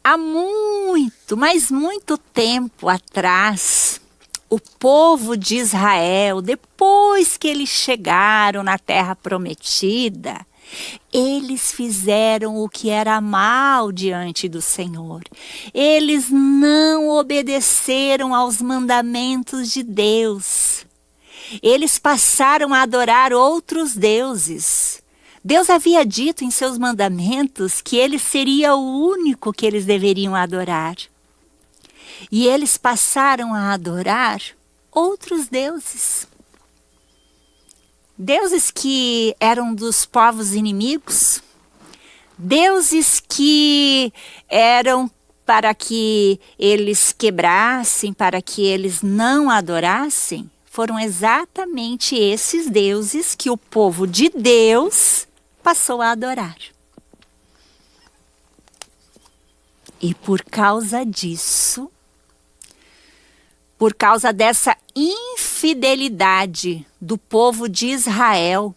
Há muito, mas muito tempo atrás, o povo de Israel, depois que eles chegaram na terra prometida, eles fizeram o que era mal diante do Senhor. Eles não obedeceram aos mandamentos de Deus. Eles passaram a adorar outros deuses. Deus havia dito em seus mandamentos que ele seria o único que eles deveriam adorar. E eles passaram a adorar outros deuses. Deuses que eram dos povos inimigos. Deuses que eram para que eles quebrassem, para que eles não adorassem. Foram exatamente esses deuses que o povo de Deus passou a adorar. E por causa disso, por causa dessa infidelidade do povo de Israel,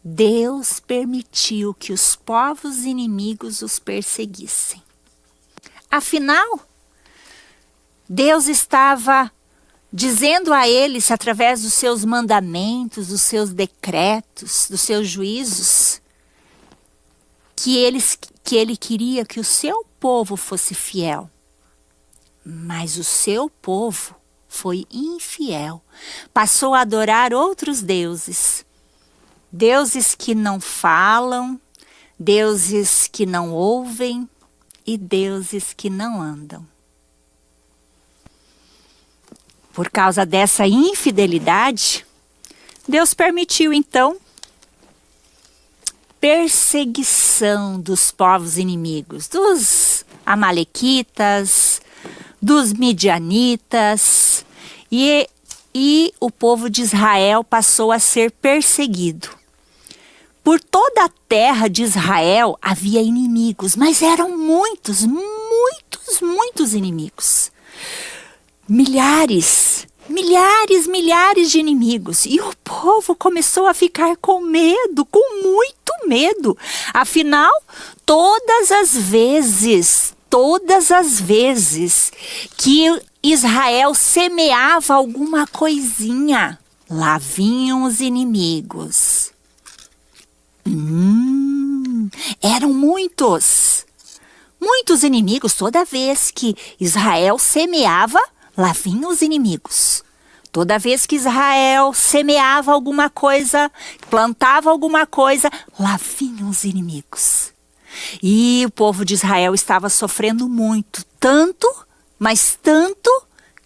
Deus permitiu que os povos inimigos os perseguissem. Afinal, Deus estava dizendo a eles, através dos seus mandamentos, dos seus decretos, dos seus juízos, que ele queria que o seu povo fosse fiel. Mas o seu povo foi infiel, passou a adorar outros deuses. Deuses que não falam, deuses que não ouvem e deuses que não andam. Por causa dessa infidelidade, Deus permitiu então perseguição dos povos inimigos, dos amalequitas, dos midianitas, e o povo de Israel passou a ser perseguido. Por toda a terra de Israel havia inimigos, mas eram muitos inimigos. Milhares de inimigos. E o povo começou a ficar com medo, com muito medo. Afinal, todas as vezes que Israel semeava alguma coisinha, lá vinham os inimigos. Eram muitos inimigos. Toda vez que Israel semeava, lá vinham os inimigos. Toda vez que Israel semeava alguma coisa, plantava alguma coisa, lá vinham os inimigos. E o povo de Israel estava sofrendo muito, mas tanto,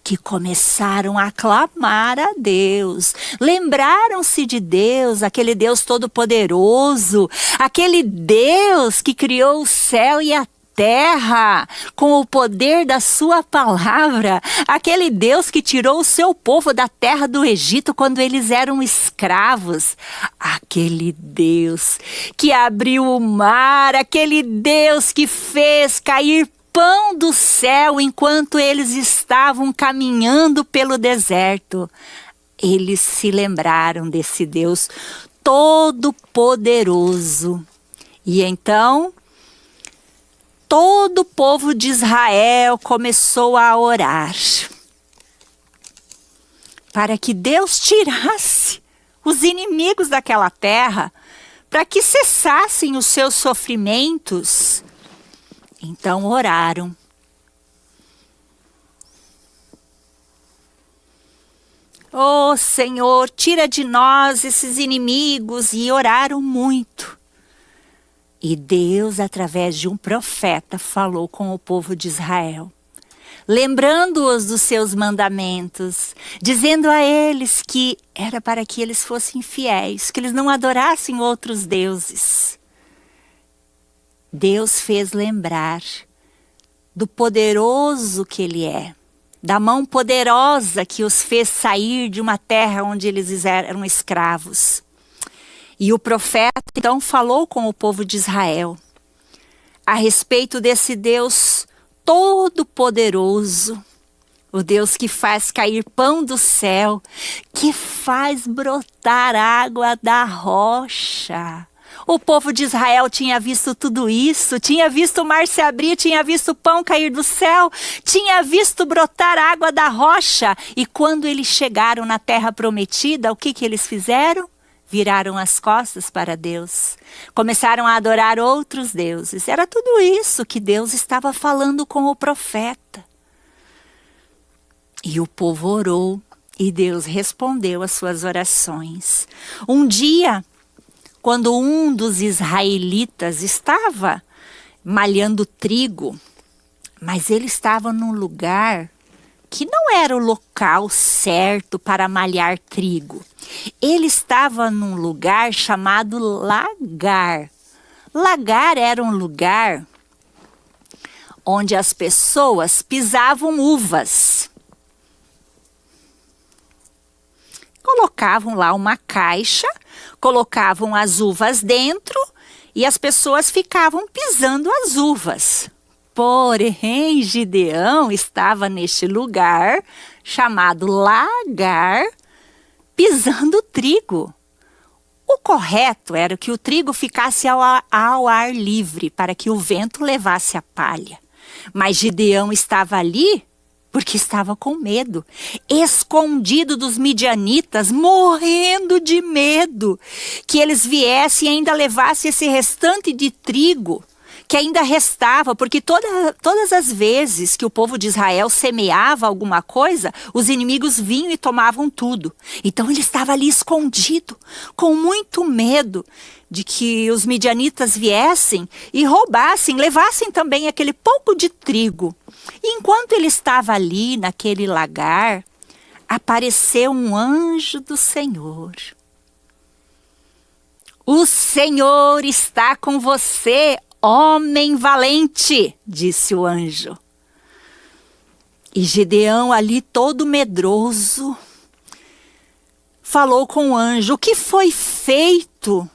que começaram a clamar a Deus. Lembraram-se de Deus, aquele Deus todo-poderoso, aquele Deus que criou o céu e a terra com o poder da sua palavra, aquele Deus que tirou o seu povo da terra do Egito quando eles eram escravos, aquele Deus que abriu o mar, aquele Deus que fez cair pão do céu enquanto eles estavam caminhando pelo deserto. Eles se lembraram desse Deus todo-poderoso. E então todo o povo de Israel começou a orar para que Deus tirasse os inimigos daquela terra, para que cessassem os seus sofrimentos. Então oraram. Oh Senhor, tira de nós esses inimigos. E oraram muito. E Deus, através de um profeta, falou com o povo de Israel, lembrando-os dos seus mandamentos, dizendo a eles que era para que eles fossem fiéis, que eles não adorassem outros deuses. Deus fez lembrar do poderoso que Ele é, da mão poderosa que os fez sair de uma terra onde eles eram escravos. E o profeta então falou com o povo de Israel a respeito desse Deus todo-poderoso, o Deus que faz cair pão do céu, que faz brotar água da rocha, O povo de Israel tinha visto tudo isso, tinha visto o mar se abrir, tinha visto o pão cair do céu, tinha visto brotar água da rocha. E quando eles chegaram na terra prometida, o que eles fizeram? Viraram as costas para Deus. Começaram a adorar outros deuses. Era tudo isso que Deus estava falando com o profeta. E o povo orou e Deus respondeu às suas orações. Um dia, quando um dos israelitas estava malhando trigo, mas ele estava num lugar que não era o local certo para malhar trigo. Ele estava num lugar chamado lagar. Lagar era um lugar onde as pessoas pisavam uvas. Colocavam lá uma caixa, colocavam as uvas dentro e as pessoas ficavam pisando as uvas. Porém, Gideão estava neste lugar chamado lagar, pisando trigo. O correto era que o trigo ficasse ao ar livre, para que o vento levasse a palha. Mas Gideão estava ali porque estava com medo, escondido dos midianitas, morrendo de medo que eles viessem e ainda levassem esse restante de trigo que ainda restava, porque todas as vezes que o povo de Israel semeava alguma coisa, os inimigos vinham e tomavam tudo. Então ele estava ali escondido, com muito medo de que os midianitas viessem e roubassem, levassem também aquele pouco de trigo. E enquanto ele estava ali naquele lagar, apareceu um anjo do Senhor. O Senhor está com você, homem valente, disse o anjo. E Gideão, ali todo medroso, falou com o anjo: o que foi feito?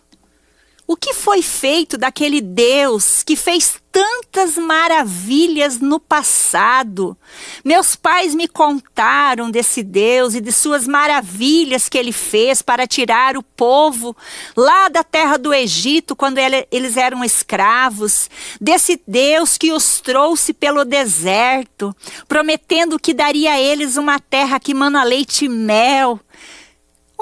O que foi feito daquele Deus que fez tantas maravilhas no passado? Meus pais me contaram desse Deus e de suas maravilhas que ele fez para tirar o povo lá da terra do Egito, quando eles eram escravos. Desse Deus que os trouxe pelo deserto, prometendo que daria a eles uma terra que mana leite e mel.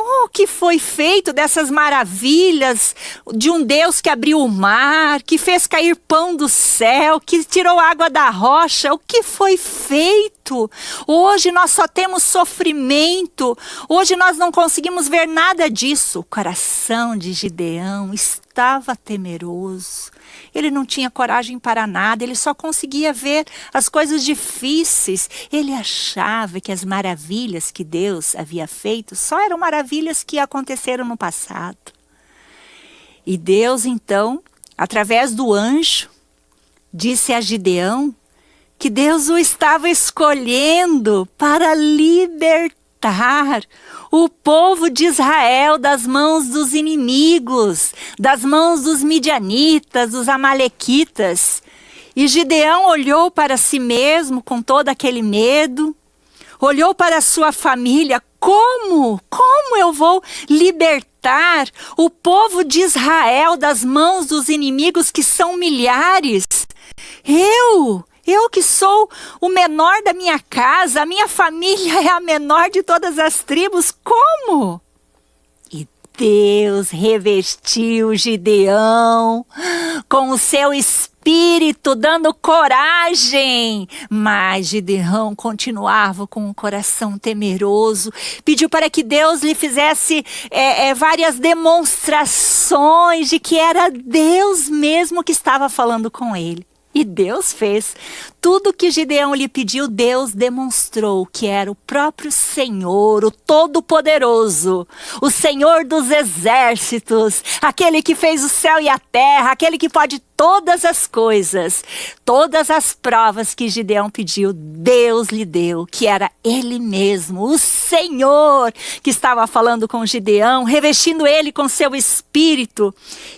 O que foi feito dessas maravilhas de um Deus que abriu o mar, que fez cair pão do céu, que tirou água da rocha? O que foi feito? Hoje nós só temos sofrimento. Hoje nós não conseguimos ver nada disso. O coração de Gideão estava temeroso. Ele não tinha coragem para nada, ele só conseguia ver as coisas difíceis. Ele achava que as maravilhas que Deus havia feito só eram maravilhas que aconteceram no passado. E Deus, então, através do anjo, disse a Gideão que Deus o estava escolhendo para libertar o povo de Israel das mãos dos inimigos, das mãos dos midianitas, dos amalequitas. E Gideão olhou para si mesmo com todo aquele medo, olhou para a sua família: como eu vou libertar o povo de Israel das mãos dos inimigos, que são milhares? Eu que sou o menor da minha casa, a minha família é a menor de todas as tribos, como? E Deus revestiu Gideão com o seu espírito, dando coragem. Mas Gideão continuava com o coração temeroso, pediu para que Deus lhe fizesse várias demonstrações de que era Deus mesmo que estava falando com ele. E Deus fez. Tudo que Gideão lhe pediu, Deus demonstrou que era o próprio Senhor, o Todo-Poderoso, o Senhor dos exércitos, aquele que fez o céu e a terra, aquele que pode todas as coisas. Todas as provas que Gideão pediu, Deus lhe deu, que era Ele mesmo, o Senhor, que estava falando com Gideão, revestindo ele com seu espírito.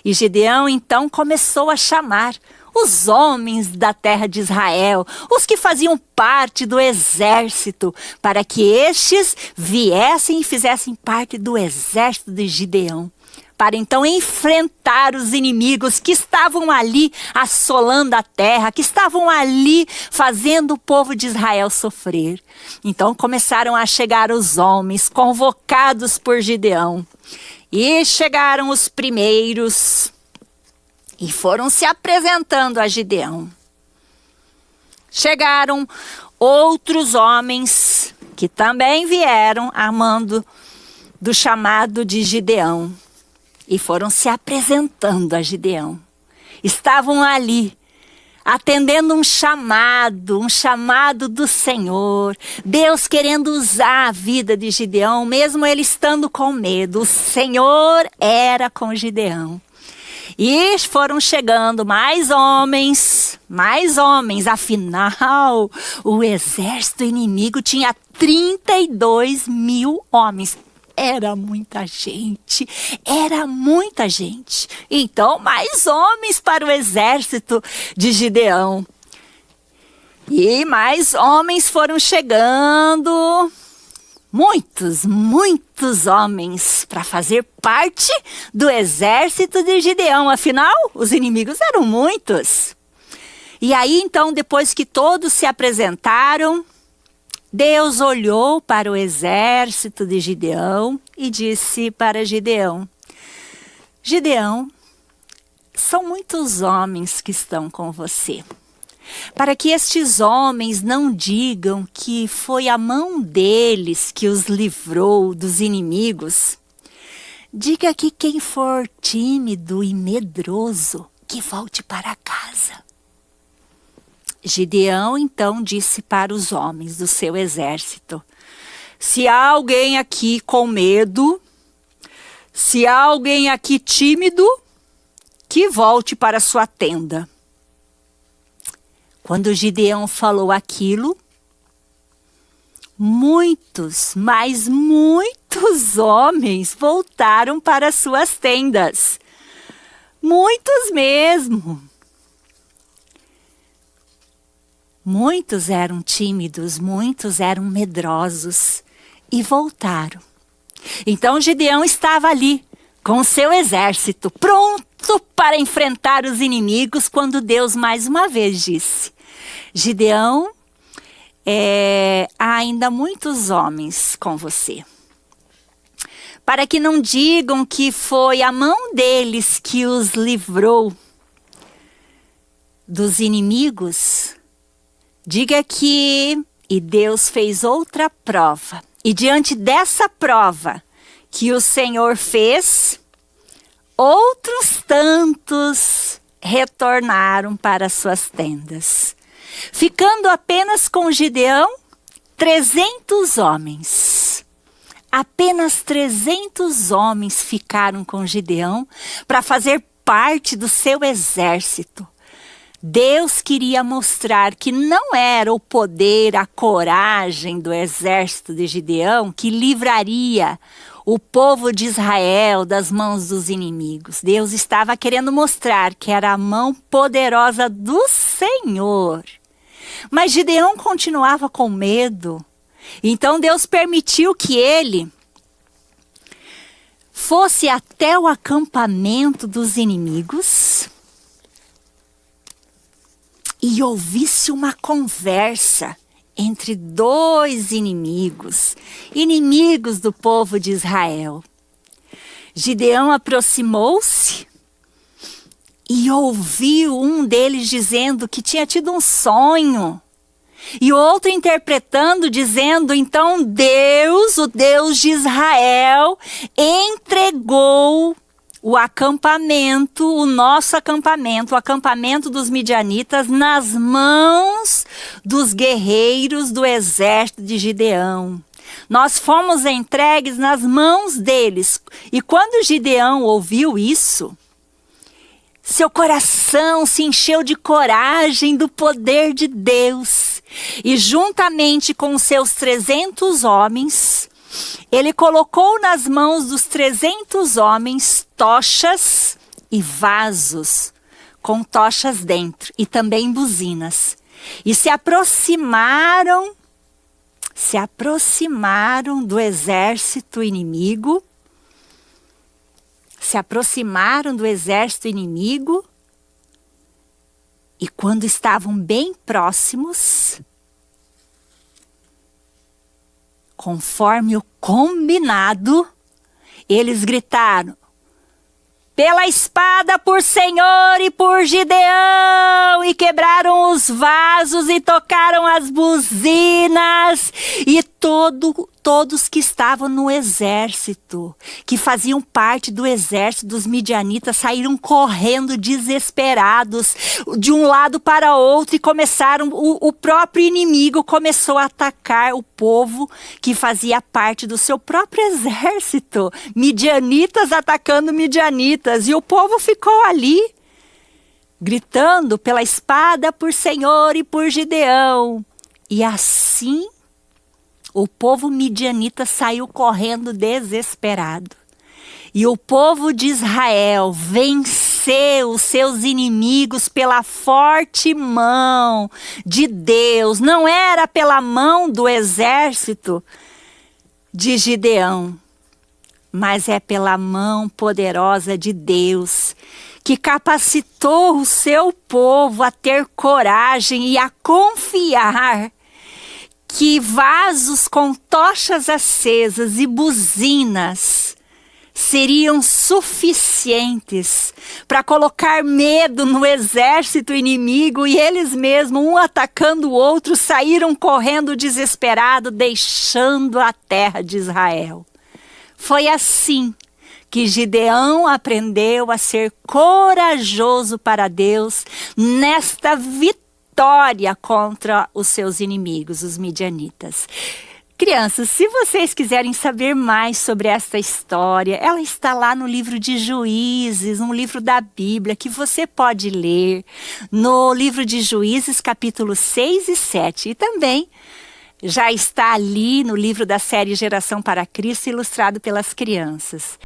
E Gideão então começou a chamar os homens da terra de Israel, os que faziam parte do exército, para que estes viessem e fizessem parte do exército de Gideão, para então enfrentar os inimigos que estavam ali assolando a terra, que estavam ali fazendo o povo de Israel sofrer. Então começaram a chegar os homens convocados por Gideão. E chegaram os primeiros e foram se apresentando a Gideão. Chegaram outros homens que também vieram a mando do chamado de Gideão e foram se apresentando a Gideão. Estavam ali atendendo um chamado do Senhor. Deus querendo usar a vida de Gideão, mesmo ele estando com medo. O Senhor era com Gideão. E foram chegando mais homens, afinal, o exército inimigo tinha 32 mil homens. Era muita gente. Então, mais homens para o exército de Gideão. E mais homens foram chegando. Muitos homens para fazer parte do exército de Gideão. Afinal, os inimigos eram muitos. E aí, então, depois que todos se apresentaram, Deus olhou para o exército de Gideão e disse para Gideão: Gideão, são muitos homens que estão com você. Para que estes homens não digam que foi a mão deles que os livrou dos inimigos, diga que quem for tímido e medroso, que volte para casa. Gideão então disse para os homens do seu exército: se há alguém aqui com medo, se há alguém aqui tímido, que volte para sua tenda. Quando Gideão falou aquilo, muitos homens voltaram para suas tendas. Muitos mesmo. Muitos eram tímidos, muitos eram medrosos e voltaram. Então Gideão estava ali com o seu exército, pronto para enfrentar os inimigos, quando Deus mais uma vez disse: Gideão, há ainda muitos homens com você. Para que não digam que foi a mão deles que os livrou dos inimigos, diga que Deus fez outra prova. E diante dessa prova que o Senhor fez, outros tantos retornaram para suas tendas, ficando apenas com Gideão 300 homens. Apenas 300 homens ficaram com Gideão para fazer parte do seu exército. Deus queria mostrar que não era o poder, a coragem do exército de Gideão que livraria o povo de Israel das mãos dos inimigos. Deus estava querendo mostrar que era a mão poderosa do Senhor. Mas Gideão continuava com medo. Então Deus permitiu que ele fosse até o acampamento dos inimigos e ouvisse uma conversa entre dois inimigos do povo de Israel. Gideão aproximou-se e ouviu um deles dizendo que tinha tido um sonho. E o outro interpretando, dizendo: então Deus, o Deus de Israel, entregou o acampamento, o nosso acampamento, o acampamento dos midianitas, nas mãos dos guerreiros do exército de Gideão. Nós fomos entregues nas mãos deles. E quando Gideão ouviu isso, seu coração se encheu de coragem do poder de Deus. E juntamente com seus 300 homens, ele colocou nas mãos dos 300 homens tochas e vasos com tochas dentro e também buzinas. E se aproximaram do exército inimigo, se aproximaram do exército inimigo e quando estavam bem próximos, conforme o combinado, eles gritaram: pela espada por Senhor e por Gideão, e quebraram os vasos e tocaram as buzinas, e todos que estavam no exército, que faziam parte do exército dos midianitas, saíram correndo desesperados de um lado para outro e começaram, o próprio inimigo começou a atacar o povo que fazia parte do seu próprio exército, midianitas atacando midianitas, e o povo ficou ali, gritando pela espada por Senhor e por Gideão, e assim o povo midianita saiu correndo desesperado. E o povo de Israel venceu os seus inimigos pela forte mão de Deus. Não era pela mão do exército de Gideão, mas é pela mão poderosa de Deus, que capacitou o seu povo a ter coragem e a confiar que vasos com tochas acesas e buzinas seriam suficientes para colocar medo no exército inimigo, e eles mesmos, um atacando o outro, saíram correndo desesperados, deixando a terra de Israel. Foi assim que Gideão aprendeu a ser corajoso para Deus nesta vitória contra os seus inimigos, os midianitas. Crianças, se vocês quiserem saber mais sobre esta história, ela está lá no livro de Juízes, um livro da Bíblia que você pode ler, no livro de Juízes, capítulo 6 e 7, e também já está ali no livro da série Geração para Cristo, ilustrado pelas crianças.